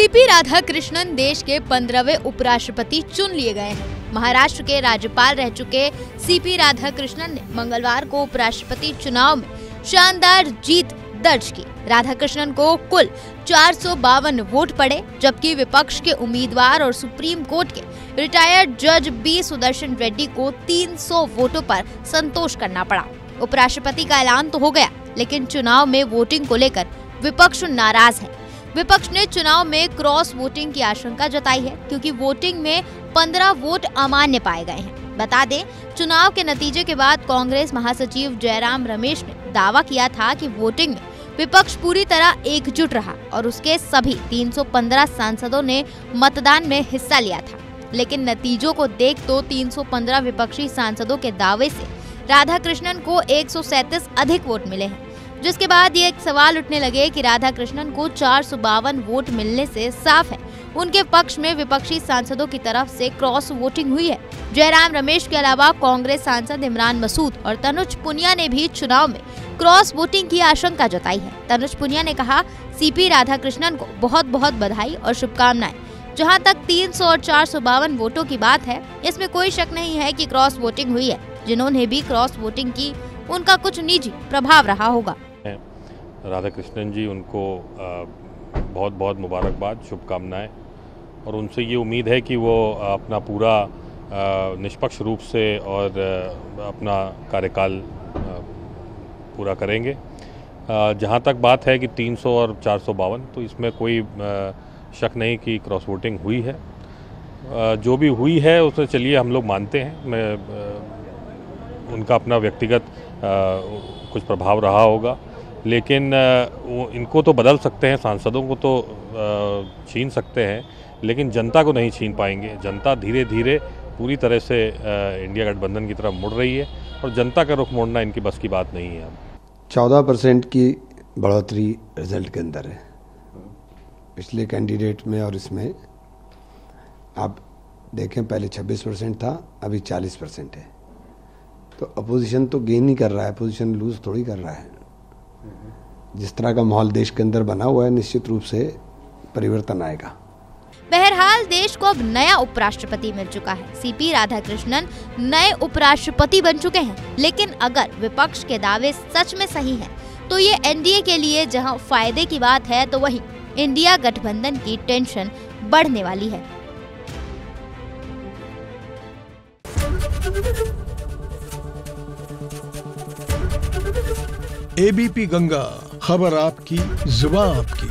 CP Radhakrishnan देश के 15वें उपराष्ट्रपति चुन लिए गए हैं। महाराष्ट्र के राज्यपाल रह चुके सीपी राधाकृष्णन ने मंगलवार को उपराष्ट्रपति चुनाव में शानदार जीत दर्ज की। राधाकृष्णन को कुल 452 वोट पड़े, जबकि विपक्ष के उम्मीदवार और सुप्रीम कोर्ट के रिटायर्ड जज बी सुदर्शन रेड्डी को 300 वोटों पर संतोष करना पड़ा। उपराष्ट्रपति का ऐलान तो हो गया, लेकिन चुनाव में वोटिंग को लेकर विपक्ष नाराज है। विपक्ष ने चुनाव में क्रॉस वोटिंग की आशंका जताई है, क्योंकि वोटिंग में 15 वोट अमान्य पाए गए हैं। बता दें, चुनाव के नतीजे के बाद कांग्रेस महासचिव जयराम रमेश ने दावा किया था कि वोटिंग में विपक्ष पूरी तरह एकजुट रहा और उसके सभी 315 सांसदों ने मतदान में हिस्सा लिया था। लेकिन नतीजों को देख तो 315 विपक्षी सांसदों के दावे से राधाकृष्णन को 137 अधिक वोट मिले हैं, जिसके बाद ये एक सवाल उठने लगे कि राधाकृष्णन को 452 वोट मिलने से साफ है उनके पक्ष में विपक्षी सांसदों की तरफ से क्रॉस वोटिंग हुई है। जयराम रमेश के अलावा कांग्रेस सांसद इमरान मसूद और तनुज पुनिया ने भी चुनाव में क्रॉस वोटिंग की आशंका जताई है। तनुज पुनिया ने कहा, सीपी राधाकृष्णन को बहुत बहुत बधाई और शुभकामनाएं। जहां तक 300 और 452 वोटों की बात है, इसमें कोई शक नहीं है कि क्रॉस वोटिंग हुई है। जिन्होंने भी क्रॉस वोटिंग की, उनका कुछ निजी प्रभाव रहा होगा। राधाकृष्णन जी, उनको बहुत बहुत मुबारकबाद, शुभकामनाएं, और उनसे ये उम्मीद है कि वो अपना पूरा निष्पक्ष रूप से और अपना कार्यकाल पूरा करेंगे। जहाँ तक बात है कि 300 और 452, तो इसमें कोई शक नहीं कि क्रॉस वोटिंग हुई है। जो भी हुई है उसे चलिए हम लोग मानते हैं। उनका अपना व्यक्तिगत कुछ प्रभाव रहा होगा, लेकिन इनको तो बदल सकते हैं, सांसदों को तो छीन सकते हैं, लेकिन जनता को नहीं छीन पाएंगे। जनता धीरे धीरे पूरी तरह से इंडिया गठबंधन की तरफ मुड़ रही है और जनता का रुख मोड़ना इनकी बस की बात नहीं है। 14% की बढ़ोतरी रिजल्ट के अंदर है। पिछले कैंडिडेट में और इसमें आप देखें, पहले 26% था, अभी 40% है। तो अपोजिशन तो गेन ही कर रहा है, अपोजिशन लूज थोड़ी कर रहा है। जिस तरह का माहौल देश के अंदर बना हुआ है, निश्चित रूप से परिवर्तन आएगा। बहरहाल देश को अब नया उपराष्ट्रपति मिल चुका है। सीपी राधाकृष्णन नए उपराष्ट्रपति बन चुके हैं। लेकिन अगर विपक्ष के दावे सच में सही हैं, तो ये एनडीए के लिए जहां फायदे की बात है, तो वहीं इंडिया गठबंधन की टेंशन बढ़ने वाली है। एबीपी गंगा, खबर आपकी, जुबान आपकी।